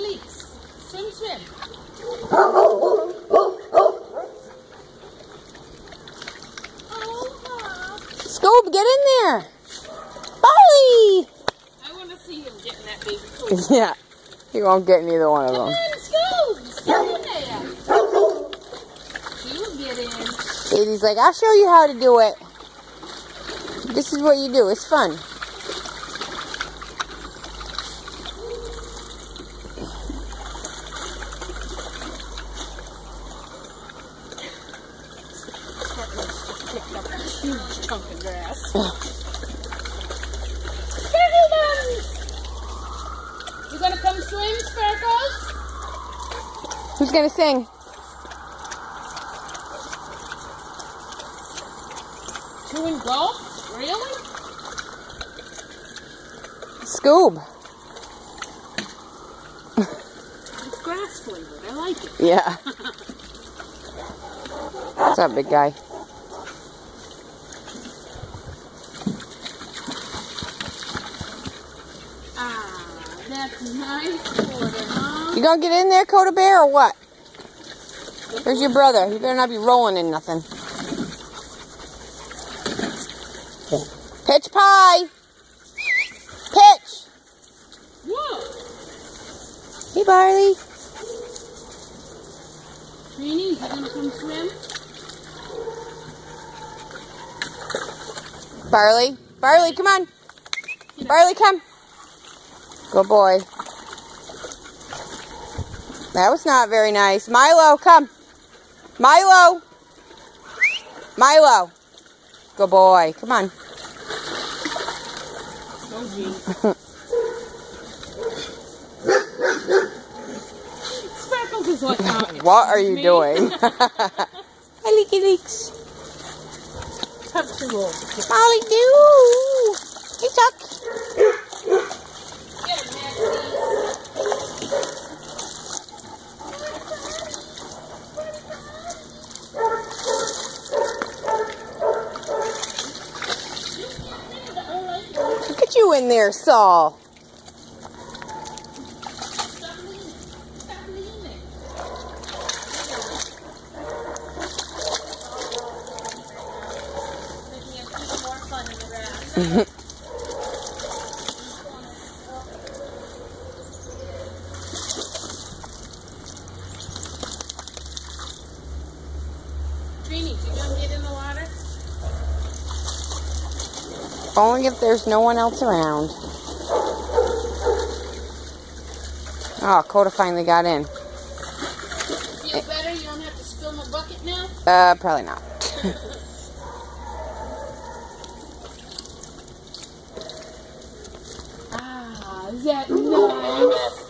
leaks. Swim, swim. Scoob, get in there. Barley! I want to see him getting that baby coat. Yeah, he won't get neither one of them. Come on, Scoob! Get in there. You get in. Katie's like, I'll show you how to do it. This is what you do. It's fun. Picked up a huge chunk of grass. You gonna come swim, Sparkles? Who's gonna sing? Chewing golf? Really? Scoob. It's grass flavored. I like it. Yeah. What's up, big guy? Ah, that's nice water, huh? You gonna get in there, Coda Bear, or what? There's your brother. You better not be rolling in nothing. Pitch pie! Pitch! Whoa! Hey, Barley. Trini, you gonna come swim? Barley. Barley, come on. Barley, come. Good boy. That was not very nice. Milo, come. Milo. Milo. Good boy. Come on. Oh, geez. Sparkles is like, What are you doing? Hi, Leaky Leaks. Touch the roll. Molly, do. Hey, Chuck. Get him, Maxie. Look at you in there, Saul. Stop leaning. Stop leaning. Making it even more fun in the grass. Trini, you gonna get in the water? Only if there's no one else around. Oh, Coda finally got in. Feel better? You don't have to spill my bucket now? Probably not. Ah, is that nice?